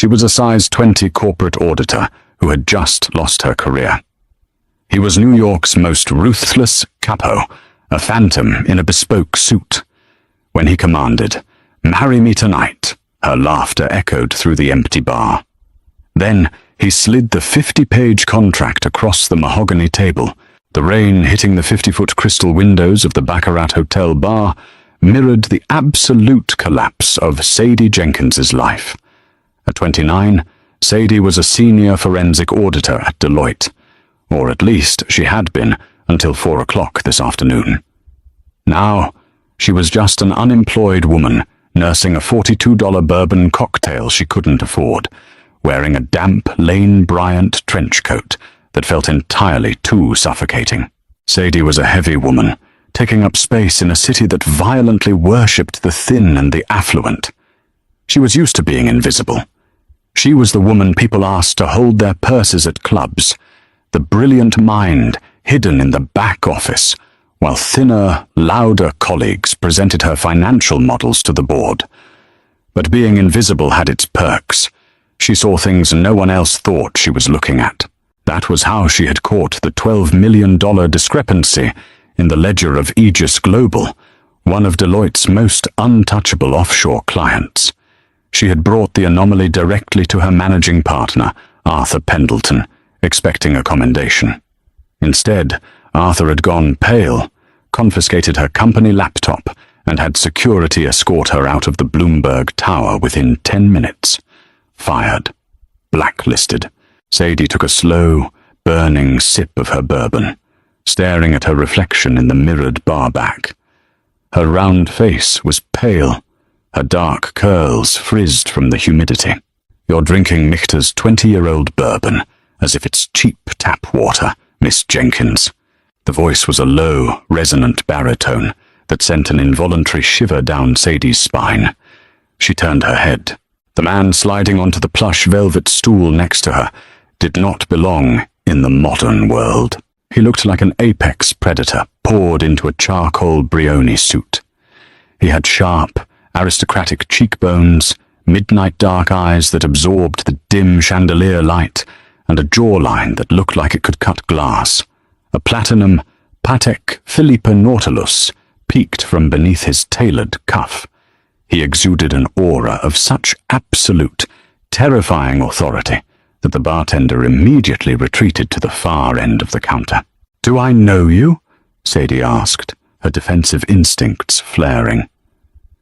She was a size 20 corporate auditor who had just lost her career. He was New York's most ruthless capo, a phantom in a bespoke suit. When he commanded, "Marry me tonight," her laughter echoed through the empty bar. Then he slid the 50-page contract across the mahogany table. The rain hitting the 50-foot crystal windows of the Baccarat Hotel bar mirrored the absolute collapse of Sadie Jenkins's life. At 29, Sadie was a senior forensic auditor at Deloitte, or at least she had been until 4 o'clock this afternoon. Now, she was just an unemployed woman nursing a $42 bourbon cocktail she couldn't afford, wearing a damp Lane Bryant trench coat that felt entirely too suffocating. Sadie was a heavy woman, taking up space in a city that violently worshipped the thin and the affluent. She was used to being invisible. She was the woman people asked to hold their purses at clubs, the brilliant mind hidden in the back office, while thinner, louder colleagues presented her financial models to the board. But being invisible had its perks. She saw things no one else thought she was looking at. That was how she had caught the $12 million discrepancy in the ledger of Aegis Global, one of Deloitte's most untouchable offshore clients. She had brought the anomaly directly to her managing partner, Arthur Pendleton, expecting a commendation. Instead, Arthur had gone pale, confiscated her company laptop, and had security escort her out of the Bloomberg Tower within 10 minutes. Fired. Blacklisted. Sadie took a slow, burning sip of her bourbon, staring at her reflection in the mirrored bar back. Her round face was pale, her dark curls frizzed from the humidity. "You're drinking Michter's 20-year-old bourbon, as if it's cheap tap water, Miss Jenkins." The voice was a low, resonant baritone that sent an involuntary shiver down Sadie's spine. She turned her head. The man sliding onto the plush velvet stool next to her did not belong in the modern world. He looked like an apex predator poured into a charcoal Brioni suit. He had sharp, aristocratic cheekbones, midnight dark eyes that absorbed the dim chandelier light, and a jawline that looked like it could cut glass. A platinum Patek Philippe Nautilus peeked from beneath his tailored cuff. He exuded an aura of such absolute, terrifying authority that the bartender immediately retreated to the far end of the counter. "Do I know you?" Sadie asked, her defensive instincts flaring.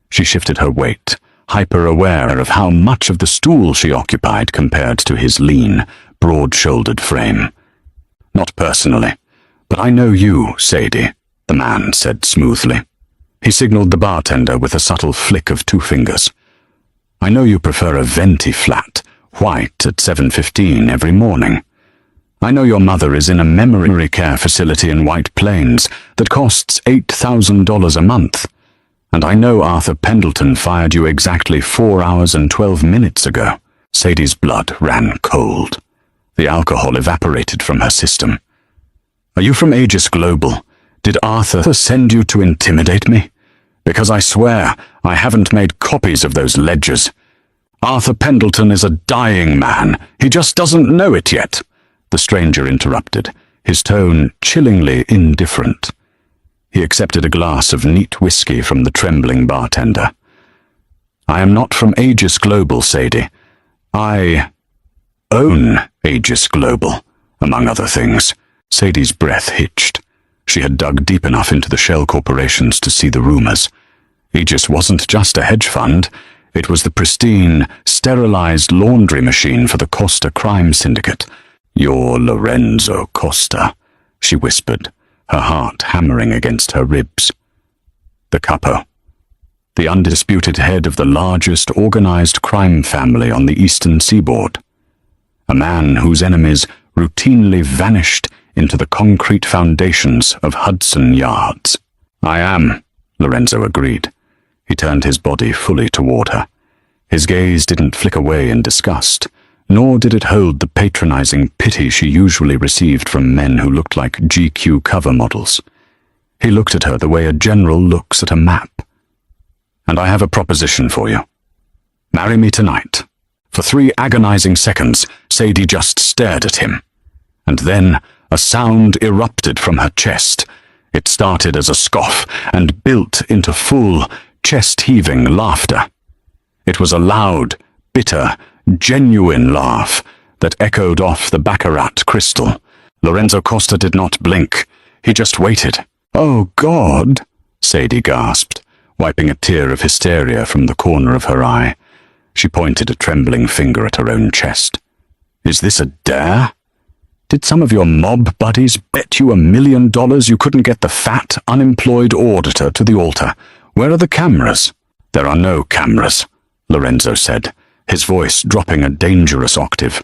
She shifted her weight, hyper-aware of how much of the stool she occupied compared to his lean, broad-shouldered frame. "Not personally, but I know you, Sadie," the man said smoothly. He signaled the bartender with a subtle flick of 2 fingers. "I know you prefer a venti flat, white at 7:15 every morning. I know your mother is in a memory care facility in White Plains that costs $8,000 a month. And I know Arthur Pendleton fired you exactly 4 hours and 12 minutes ago." Sadie's blood ran cold. The alcohol evaporated from her system. "Are you from Aegis Global? Did Arthur send you to intimidate me? Because I swear I haven't made copies of those ledgers. Arthur Pendleton is a dying man. He just doesn't know it yet," the stranger interrupted, his tone chillingly indifferent. He accepted a glass of neat whiskey from the trembling bartender. "I am not from Aegis Global, Sadie. I own Aegis Global, among other things." Sadie's breath hitched. She had dug deep enough into the shell corporations to see the rumors. Aegis wasn't just a hedge fund. It was the pristine, sterilized laundry machine for the Costa crime syndicate. "You're Lorenzo Costa," she whispered, her heart hammering against her ribs. The capo, the undisputed head of the largest organized crime family on the eastern seaboard. A man whose enemies routinely vanished into the concrete foundations of Hudson Yards. "I am," Lorenzo agreed. He turned his body fully toward her. His gaze didn't flick away in disgust, nor did it hold the patronizing pity she usually received from men who looked like GQ cover models. He looked at her the way a general looks at a map. "And I have a proposition for you. Marry me tonight. For 3 agonizing seconds, Sadie just stared at him. And then a sound erupted from her chest. It started as a scoff and built into full, chest-heaving laughter. It was a loud, bitter, genuine laugh that echoed off the baccarat crystal. Lorenzo Costa did not blink. He just waited. "Oh, God," Sadie gasped, wiping a tear of hysteria from the corner of her eye. She pointed a trembling finger at her own chest. "Is this a dare? Did some of your mob buddies bet you $1 million you couldn't get the fat, unemployed auditor to the altar? Where are the cameras?" "There are no cameras," Lorenzo said, his voice dropping a dangerous octave.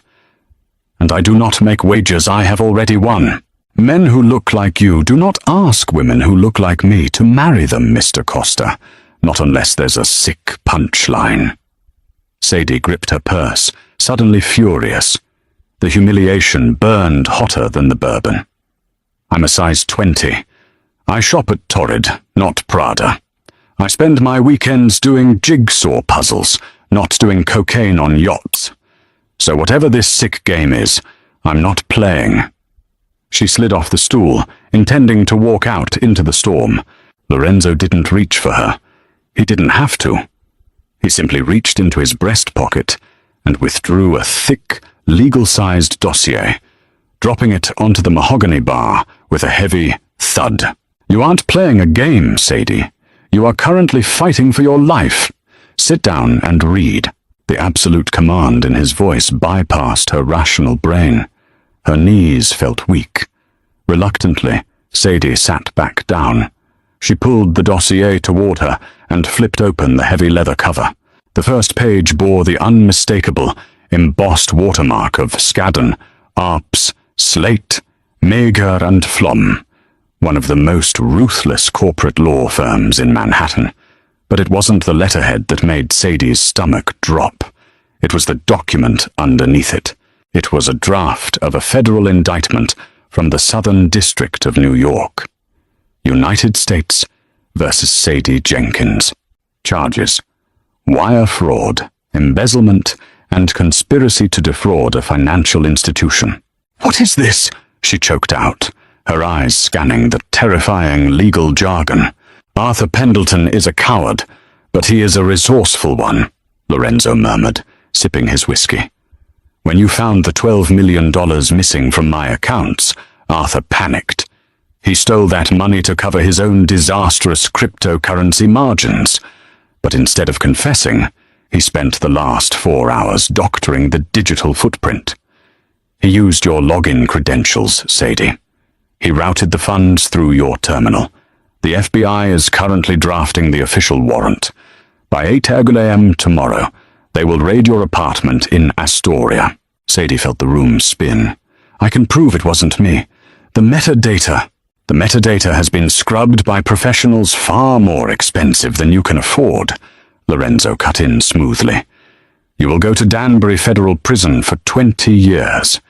"And I do not make wagers I have already won. Men who look like you do not ask women who look like me to marry them, Mr. Costa, not unless there's a sick punchline." Sadie gripped her purse, suddenly furious. The humiliation burned hotter than the bourbon. "I'm a size 20. I shop at Torrid, not Prada. I spend my weekends doing jigsaw puzzles, not doing cocaine on yachts. So whatever this sick game is, I'm not playing." She slid off the stool, intending to walk out into the storm. Lorenzo didn't reach for her. He didn't have to. He simply reached into his breast pocket and withdrew a thick, legal-sized dossier, dropping it onto the mahogany bar with a heavy thud. "You aren't playing a game, Sadie. You are currently fighting for your life. Sit down and read." The absolute command in his voice bypassed her rational brain. Her knees felt weak. Reluctantly, Sadie sat back down. She pulled the dossier toward her and flipped open the heavy leather cover. The first page bore the unmistakable, embossed watermark of Skadden, Arps, Slate, Mager and Flom, one of the most ruthless corporate law firms in Manhattan. But it wasn't the letterhead that made Sadie's stomach drop. It was the document underneath it. It was a draft of a federal indictment from the Southern District of New York. United States versus Sadie Jenkins. Charges: wire fraud, embezzlement, and conspiracy to defraud a financial institution. "What is this?" she choked out, her eyes scanning the terrifying legal jargon. "Arthur Pendleton is a coward, but he is a resourceful one," Lorenzo murmured, sipping his whiskey. "When you found the $12 million missing from my accounts, Arthur panicked. He stole that money to cover his own disastrous cryptocurrency margins. But instead of confessing, he spent the last 4 hours doctoring the digital footprint. He used your login credentials, Sadie. He routed the funds through your terminal. The FBI is currently drafting the official warrant. By 8 a.m. tomorrow, they will raid your apartment in Astoria." Sadie felt the room spin. "I can prove it wasn't me. The metadata has been scrubbed by professionals far more expensive than you can afford," Lorenzo cut in smoothly. "You will go to Danbury Federal Prison for 20 years.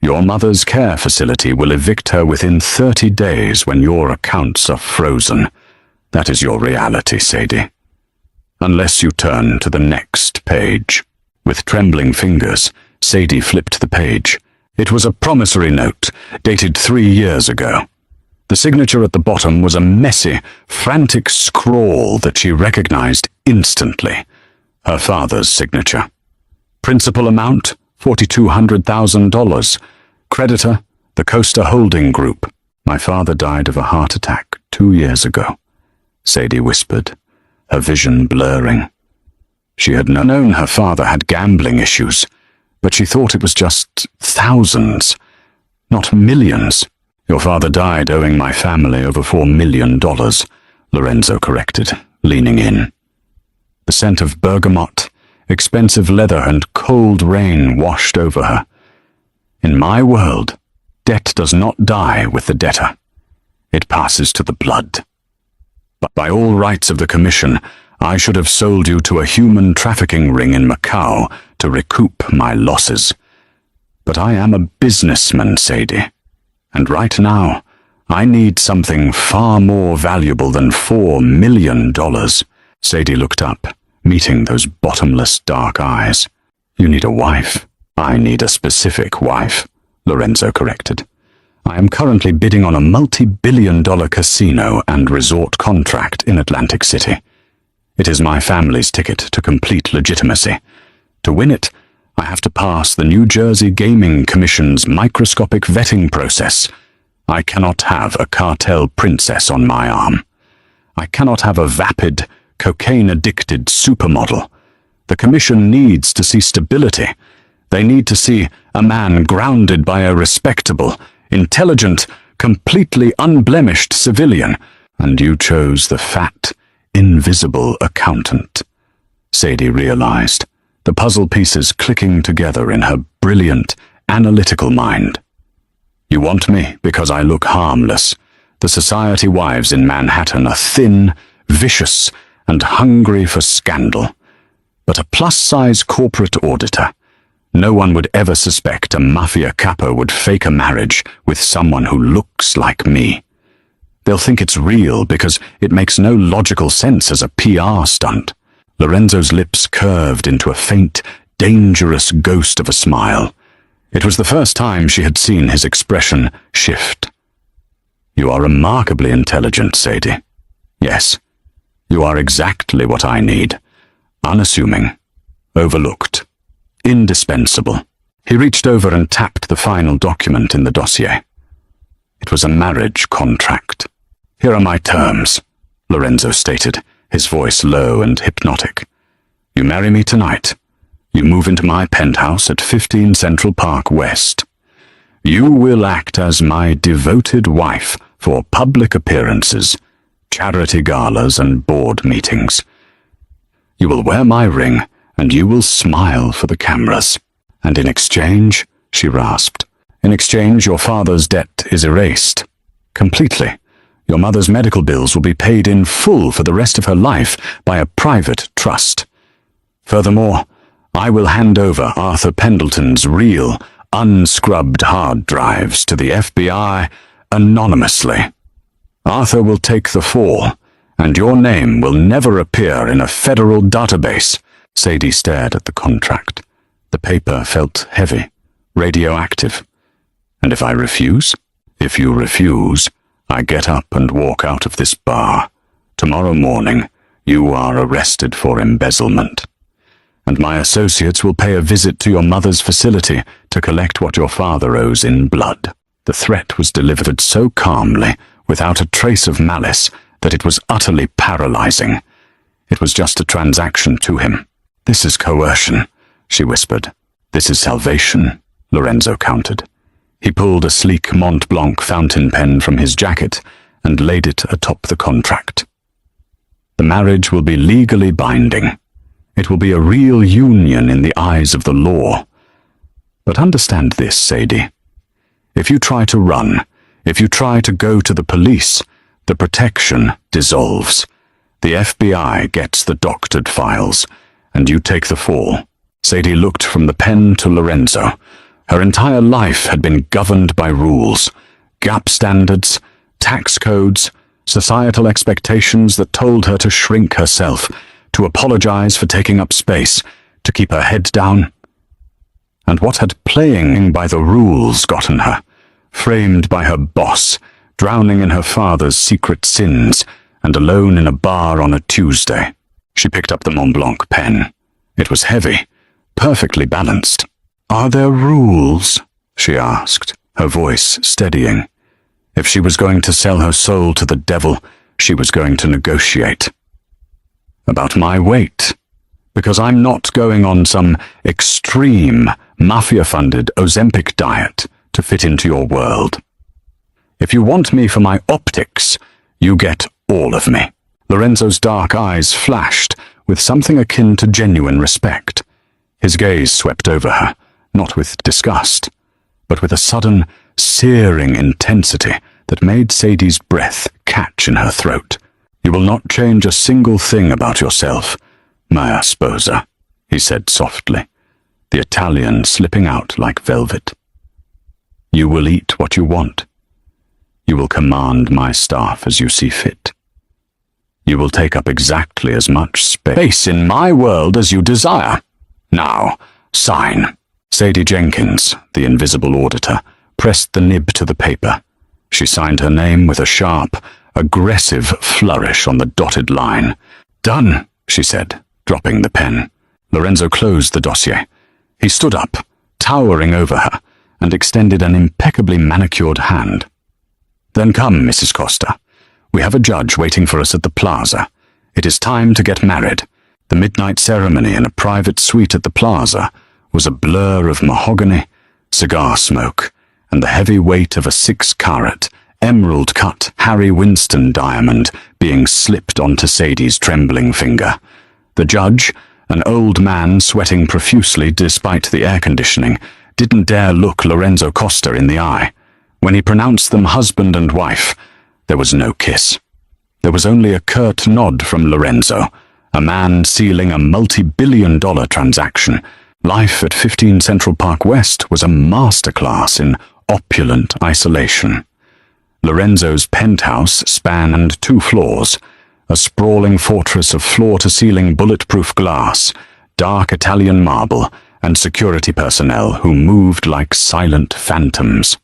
Your mother's care facility will evict her within 30 days when your accounts are frozen. That is your reality, Sadie. Unless you turn to the next page." With trembling fingers, Sadie flipped the page. It was a promissory note, dated 3 years ago. The signature at the bottom was a messy, frantic scrawl that she recognized instantly. Her father's signature. Principal amount, $4,200,000. Creditor, the Costa Holding Group. "My father died of a heart attack 2 years ago," Sadie whispered, her vision blurring. She had known her father had gambling issues, but she thought it was just thousands, not millions. "Your father died owing my family over $4 million, Lorenzo corrected, leaning in. The scent of bergamot, expensive leather, and cold rain washed over her. "In my world, debt does not die with the debtor. It passes to the blood. But by all rights of the commission, I should have sold you to a human trafficking ring in Macau to recoup my losses. But I am a businessman, Sadie. And right now, I need something far more valuable than $4 million. Sadie looked up, meeting those bottomless dark eyes. You need a wife. I need a specific wife, Lorenzo corrected. I am currently bidding on a multi-billion-dollar casino and resort contract in Atlantic City. It is my family's ticket to complete legitimacy. To win it, I have to pass the New Jersey Gaming Commission's microscopic vetting process. I cannot have a cartel princess on my arm. I cannot have a vapid, cocaine-addicted supermodel. The commission needs to see stability. They need to see a man grounded by a respectable, intelligent, completely unblemished civilian, and you chose the fat, invisible accountant. Sadie realized, the puzzle pieces clicking together in her brilliant, analytical mind. You want me because I look harmless. The society wives in Manhattan are thin, vicious, and hungry for scandal. But a plus-size corporate auditor, no one would ever suspect a Mafia capo would fake a marriage with someone who looks like me. They'll think it's real because it makes no logical sense as a PR stunt. Lorenzo's lips curved into a faint, dangerous ghost of a smile. It was the first time she had seen his expression shift. You are remarkably intelligent, Sadie. Yes, you are exactly what I need. Unassuming, overlooked, indispensable. He reached over and tapped the final document in the dossier. It was a marriage contract. Here are my terms, Lorenzo stated, his voice low and hypnotic. You marry me tonight. You move into my penthouse at 15 Central Park West. You will act as my devoted wife for public appearances, charity galas, and board meetings. You will wear my ring, and you will smile for the cameras. And in exchange, she rasped, in exchange your father's debt is erased. Completely. Your mother's medical bills will be paid in full for the rest of her life by a private trust. Furthermore, I will hand over Arthur Pendleton's real, unscrubbed hard drives to the FBI anonymously. Arthur will take the fall, and your name will never appear in a federal database. Sadie stared at the contract. The paper felt heavy, radioactive. And if I refuse? If you refuse, I get up and walk out of this bar. Tomorrow morning, you are arrested for embezzlement. And my associates will pay a visit to your mother's facility to collect what your father owes in blood. The threat was delivered so calmly, without a trace of malice, that it was utterly paralyzing. It was just a transaction to him. This is coercion, she whispered. This is salvation, Lorenzo countered. He pulled a sleek Mont Blanc fountain pen from his jacket and laid it atop the contract. The marriage will be legally binding. It will be a real union in the eyes of the law. But understand this, Sadie. If you try to run, if you try to go to the police, the protection dissolves. The FBI gets the doctored files, and you take the fall. Sadie looked from the pen to Lorenzo. Her entire life had been governed by rules, gap standards, tax codes, societal expectations that told her to shrink herself, to apologize for taking up space, to keep her head down. And what had playing by the rules gotten her, framed by her boss, drowning in her father's secret sins, and alone in a bar on a Tuesday? She picked up the Mont Blanc pen. It was heavy, perfectly balanced. Are there rules? She asked, her voice steadying. If she was going to sell her soul to the devil, she was going to negotiate. About my weight, because I'm not going on some extreme, Mafia-funded Ozempic diet to fit into your world. If you want me for my optics, you get all of me. Lorenzo's dark eyes flashed with something akin to genuine respect. His gaze swept over her, not with disgust, but with a sudden, searing intensity that made Sadie's breath catch in her throat. You will not change a single thing about yourself, Mia Sposa, he said softly, the Italian slipping out like velvet. You will eat what you want. You will command my staff as you see fit. You will take up exactly as much space in my world as you desire. Now, Sign." Sadie Jenkins, the invisible auditor, pressed the nib to the paper. She signed her name with a sharp, aggressive flourish on the dotted line. "Done," she said, dropping the pen. Lorenzo closed the dossier. He stood up, towering over her, and extended an impeccably manicured hand. "Then come, Mrs. Costa. We have a judge waiting for us at the plaza. It is time to get married." The midnight ceremony in a private suite at the plaza was a blur of mahogany, cigar smoke, and the heavy weight of a 6-carat, emerald-cut Harry Winston diamond being slipped onto Sadie's trembling finger. The judge, an old man sweating profusely despite the air conditioning, didn't dare look Lorenzo Costa in the eye. When he pronounced them husband and wife, there was no kiss. There was only a curt nod from Lorenzo, a man sealing a multi-billion-dollar transaction. Life at 15 Central Park West was a masterclass in opulent isolation. Lorenzo's penthouse spanned 2 floors, a sprawling fortress of floor-to-ceiling bulletproof glass, dark Italian marble, and security personnel who moved like silent phantoms.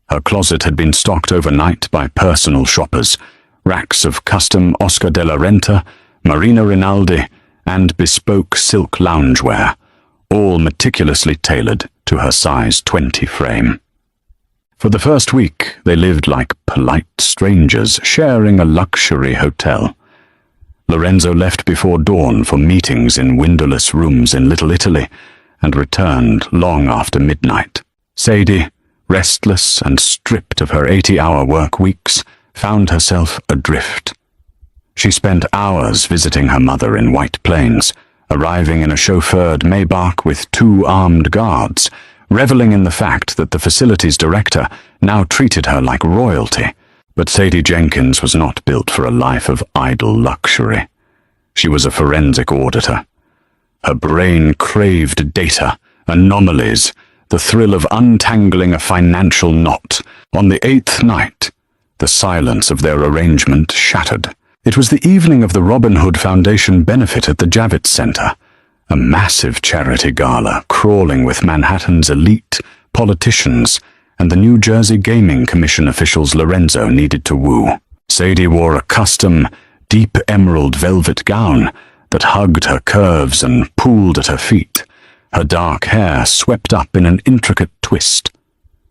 Her closet had been stocked overnight by personal shoppers, racks of custom Oscar de la Renta, Marina Rinaldi, and bespoke silk loungewear, all meticulously tailored to her size 20 frame. For the first week, they lived like polite strangers sharing a luxury hotel. Lorenzo left before dawn for meetings in windowless rooms in Little Italy and returned long after midnight. Sadie, restless and stripped of her 80-hour work weeks, found herself adrift. She spent hours visiting her mother in White Plains, arriving in a chauffeured Maybach with 2 armed guards, reveling in the fact that the facility's director now treated her like royalty. But Sadie Jenkins was not built for a life of idle luxury. She was a forensic auditor. Her brain craved data, anomalies, the thrill of untangling a financial knot. On the 8th night, the silence of their arrangement shattered. It was the evening of the Robin Hood Foundation benefit at the Javits Center, a massive charity gala crawling with Manhattan's elite, politicians, and the New Jersey Gaming Commission officials Lorenzo needed to woo. Sadie wore a custom, deep emerald velvet gown that hugged her curves and pooled at her feet, her dark hair swept up in an intricate twist.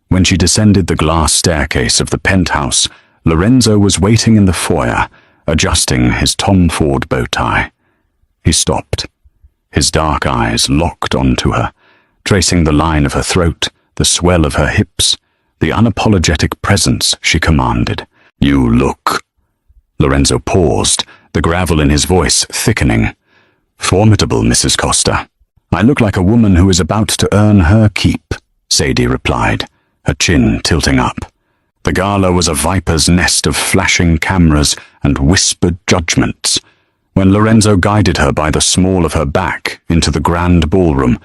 When she descended the glass staircase of the penthouse, Lorenzo was waiting in the foyer, adjusting his Tom Ford bow tie. He stopped, his dark eyes locked onto her, tracing the line of her throat, the swell of her hips, the unapologetic presence she commanded. "You look..." Lorenzo paused, the gravel in his voice thickening. "Formidable, Mrs. Costa." "I look like a woman who is about to earn her keep," Sadie replied, her chin tilting up. The gala was a viper's nest of flashing cameras and whispered judgments. When Lorenzo guided her by the small of her back into the grand ballroom,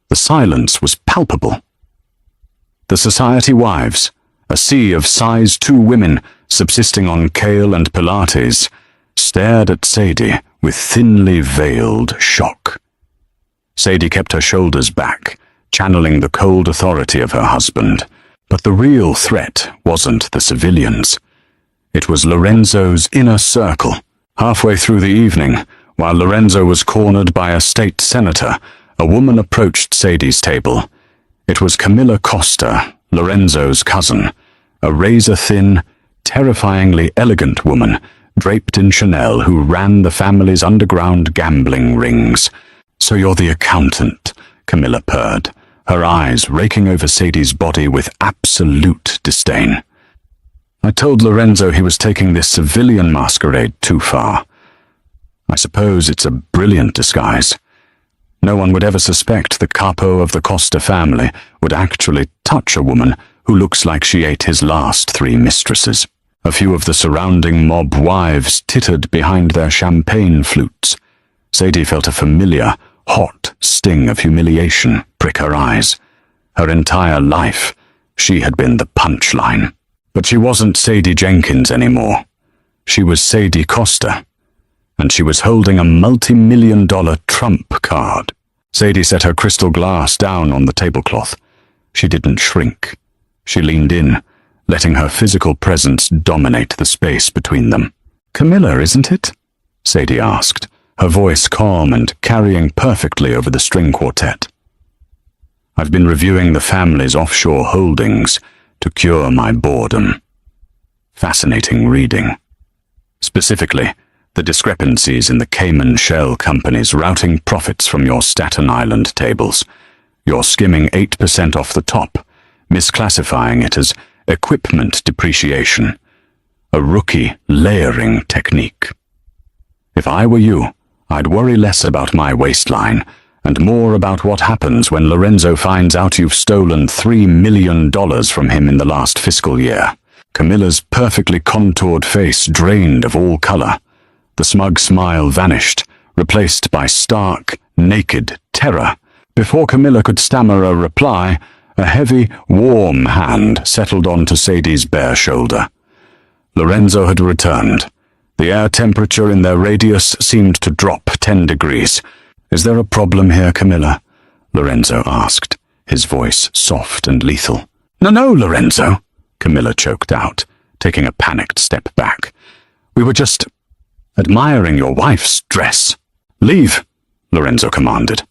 the silence was palpable. The society wives, a sea of size 2 women subsisting on kale and Pilates, stared at Sadie with thinly veiled shock. Sadie kept her shoulders back, channeling the cold authority of her husband. But the real threat wasn't the civilians. It was Lorenzo's inner circle. Halfway through the evening, while Lorenzo was cornered by a state senator, a woman approached Sadie's table. It was Camilla Costa, Lorenzo's cousin, a razor-thin, terrifyingly elegant woman draped in Chanel who ran the family's underground gambling rings. "So you're the accountant," Camilla purred, her eyes raking over Sadie's body with absolute disdain. "I told Lorenzo he was taking this civilian masquerade too far. I suppose it's a brilliant disguise. No one would ever suspect the capo of the Costa family would actually touch a woman who looks like she ate his last 3 mistresses." A few of the surrounding mob wives tittered behind their champagne flutes. Sadie felt a familiar, hot sting of humiliation prick her eyes. Her entire life, she had been the punchline. But she wasn't Sadie Jenkins anymore. She was Sadie Costa, and she was holding a multi-million-dollar trump card. Sadie set her crystal glass down on the tablecloth. She didn't shrink. She leaned in, letting her physical presence dominate the space between them. "Camilla, isn't it?" Sadie asked, her voice calm and carrying perfectly over the string quartet. "I've been reviewing the family's offshore holdings to cure my boredom." Fascinating reading. Specifically, the discrepancies in the Cayman shell companies routing profits from your Staten Island tables. You're skimming 8% off the top, misclassifying it as equipment depreciation, a rookie layering technique. If I were you, I'd worry less about my waistline and more about what happens when Lorenzo finds out you've stolen $3 million from him in the last fiscal year. Camilla's perfectly contoured face drained of all color. The smug smile vanished, replaced by stark, naked terror. Before Camilla could stammer a reply, a heavy, warm hand settled onto Sadie's bare shoulder. Lorenzo had returned. The air temperature in their radius seemed to drop 10 degrees. "Is there a problem here, Camilla?" Lorenzo asked, his voice soft and lethal. No, Lorenzo," Camilla choked out, taking a panicked step back. "We were just admiring your wife's dress." "Leave," Lorenzo commanded.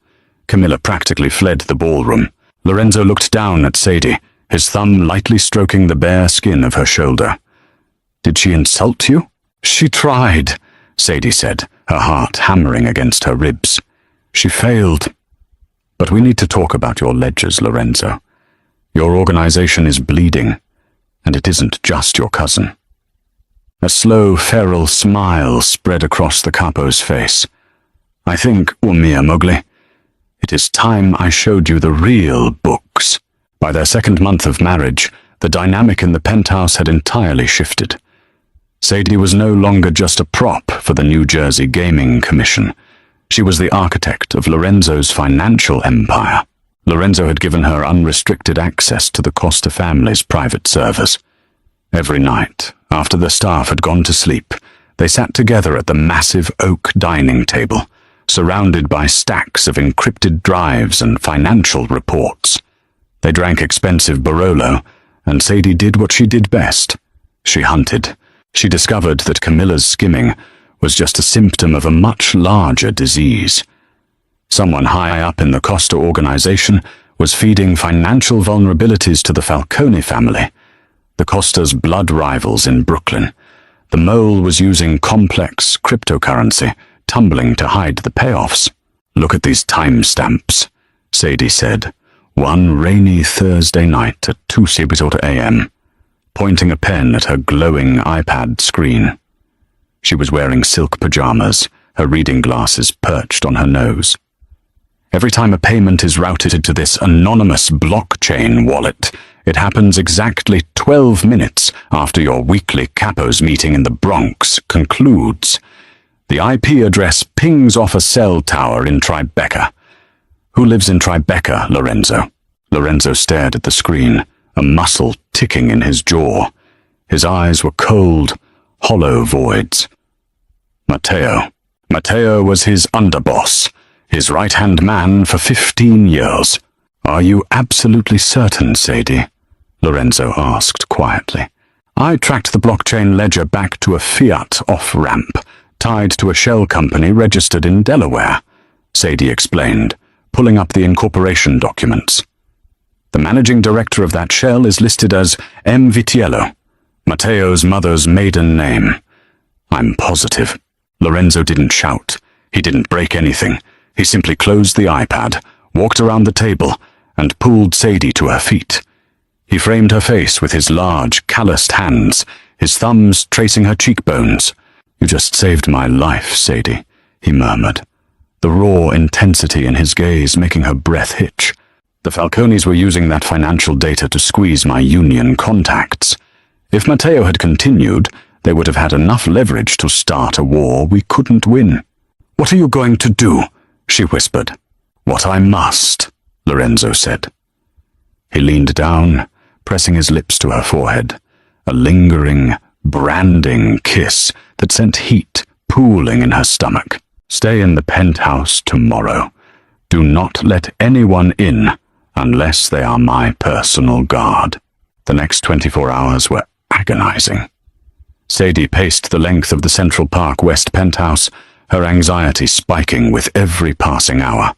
Camilla practically fled the ballroom. Lorenzo looked down at Sadie, his thumb lightly stroking the bare skin of her shoulder. "Did she insult you?" "She tried," Sadie said, her heart hammering against her ribs. "She failed. But we need to talk about your ledgers, Lorenzo. Your organization is bleeding, and it isn't just your cousin." A slow, feral smile spread across the capo's face. "I think, Umia Mowgli, it is time I showed you the real books." By their second month of marriage, the dynamic in the penthouse had entirely shifted. Sadie was no longer just a prop for the New Jersey Gaming Commission. She was the architect of Lorenzo's financial empire. Lorenzo had given her unrestricted access to the Costa family's private servers. Every night, after the staff had gone to sleep, they sat together at the massive oak dining table, surrounded by stacks of encrypted drives and financial reports. They drank expensive Barolo, and Sadie did what she did best. She hunted. She discovered that Camilla's skimming was just a symptom of a much larger disease. Someone high up in the Costa organization was feeding financial vulnerabilities to the Falcone family, the Costa's blood rivals in Brooklyn. The mole was using complex cryptocurrency, tumbling to hide the payoffs. "Look at these timestamps," Sadie said. "One rainy Thursday night at 2:00 a.m., pointing a pen at her glowing iPad screen. She was wearing silk pajamas, her reading glasses perched on her nose. "Every time a payment is routed to this anonymous blockchain wallet, it happens exactly 12 minutes after your weekly capos meeting in the Bronx concludes. The IP address pings off a cell tower in Tribeca." "Who lives in Tribeca, Lorenzo?" Lorenzo stared at the screen, a muscle ticking in his jaw. His eyes were cold, hollow voids. "Matteo. Matteo was his underboss, his right-hand man for 15 years. "Are you absolutely certain, Sadie?" Lorenzo asked quietly. "I tracked the blockchain ledger back to a fiat off-ramp, tied to a shell company registered in Delaware," Sadie explained, pulling up the incorporation documents. "The managing director of that shell is listed as M. Vitiello, Matteo's mother's maiden name. I'm positive." Lorenzo didn't shout. He didn't break anything. He simply closed the iPad, walked around the table, and pulled Sadie to her feet. He framed her face with his large, calloused hands, his thumbs tracing her cheekbones. "You just saved my life, Sadie," he murmured, the raw intensity in his gaze making her breath hitch. "The Falcones were using that financial data to squeeze my union contacts. If Matteo had continued, they would have had enough leverage to start a war we couldn't win." "What are you going to do?" she whispered. "What I must," Lorenzo said. He leaned down, pressing his lips to her forehead, a lingering, branding kiss that sent heat pooling in her stomach. "Stay in the penthouse tomorrow. Do not let anyone in unless they are my personal guard. The next 24 hours were agonizing. Sadie paced the length of the Central Park West penthouse, her anxiety spiking with every passing hour.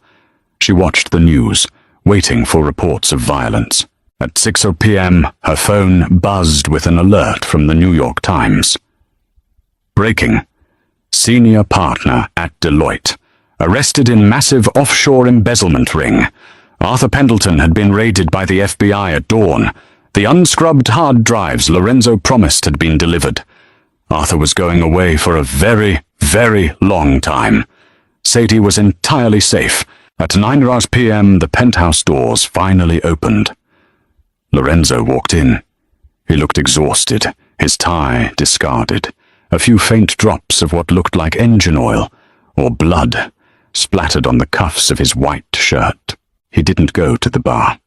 She watched the news, waiting for reports of violence. At 6 p.m., her phone buzzed with an alert from the New York Times. Breaking. Senior partner at Deloitte. Arrested in massive offshore embezzlement ring. Arthur Pendleton had been raided by the FBI at dawn. The unscrubbed hard drives Lorenzo promised had been delivered. Arthur was going away for a very, very long time. Sadie was entirely safe. At 9 p.m., the penthouse doors finally opened. Lorenzo walked in. He looked exhausted, his tie discarded. A few faint drops of what looked like engine oil, or blood, splattered on the cuffs of his white shirt. He didn't go to the bar.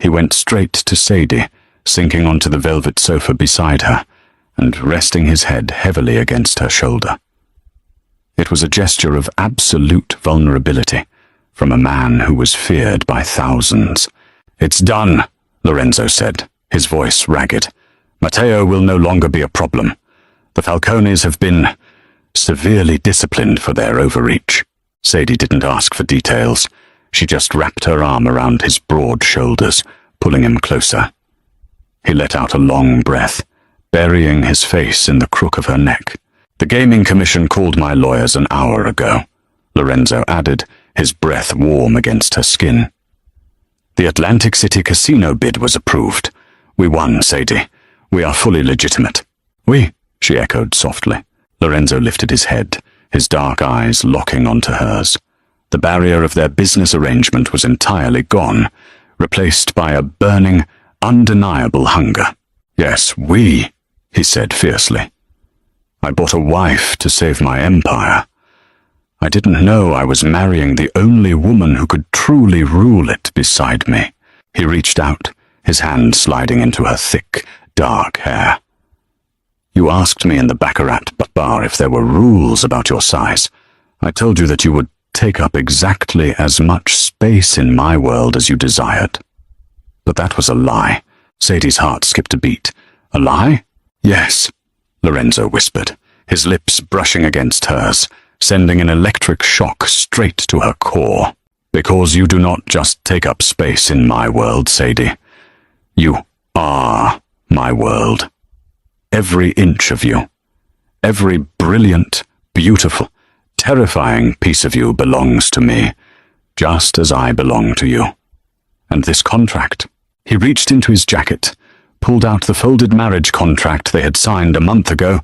He went straight to Sadie, sinking onto the velvet sofa beside her, and resting his head heavily against her shoulder. It was a gesture of absolute vulnerability from a man who was feared by thousands. "It's done," Lorenzo said, his voice ragged. "Matteo will no longer be a problem. The Falcones have been severely disciplined for their overreach." Sadie didn't ask for details. She just wrapped her arm around his broad shoulders, pulling him closer. He let out a long breath, burying his face in the crook of her neck. "The Gaming Commission called my lawyers an hour ago," Lorenzo added, his breath warm against her skin. "The Atlantic City casino bid was approved. We won, Sadie. We are fully legitimate." "Oui," she echoed softly. Lorenzo lifted his head, his dark eyes locking onto hers. The barrier of their business arrangement was entirely gone, replaced by a burning, undeniable hunger. "Yes, we," he said fiercely. "I bought a wife to save my empire. I didn't know I was marrying the only woman who could truly rule it beside me." He reached out, his hand sliding into her thick, dark hair. "You asked me in the Baccarat bar if there were rules about your size. I told you that you would take up exactly as much space in my world as you desired. But that was a lie." Sadie's heart skipped a beat. "A lie?" "Yes," Lorenzo whispered, his lips brushing against hers, sending an electric shock straight to her core. "Because you do not just take up space in my world, Sadie. You are my world. Every inch of you. Every brilliant, beautiful, terrifying piece of you belongs to me, just as I belong to you. And this contract." He reached into his jacket, pulled out the folded marriage contract they had signed a month ago,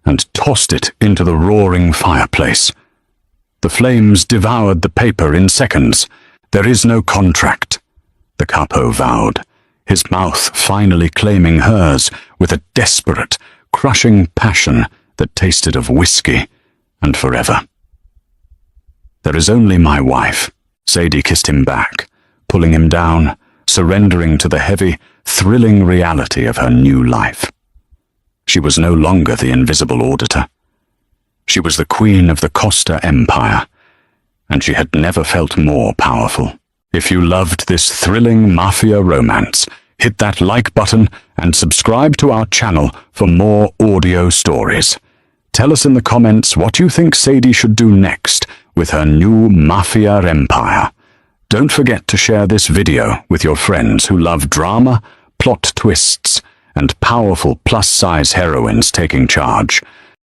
and tossed it into the roaring fireplace. The flames devoured the paper in seconds. "There is no contract," the capo vowed, his mouth finally claiming hers with a desperate, crushing passion that tasted of whiskey and forever. "There is only my wife." Sadie kissed him back, pulling him down, surrendering to the heavy, thrilling reality of her new life. She was no longer the invisible auditor. She was the queen of the Costa Empire, and she had never felt more powerful. If you loved this thrilling Mafia romance, hit that like button and subscribe to our channel for more audio stories. Tell us in the comments what you think Sadie should do next with her new Mafia empire. Don't forget to share this video with your friends who love drama, plot twists, and powerful plus-size heroines taking charge.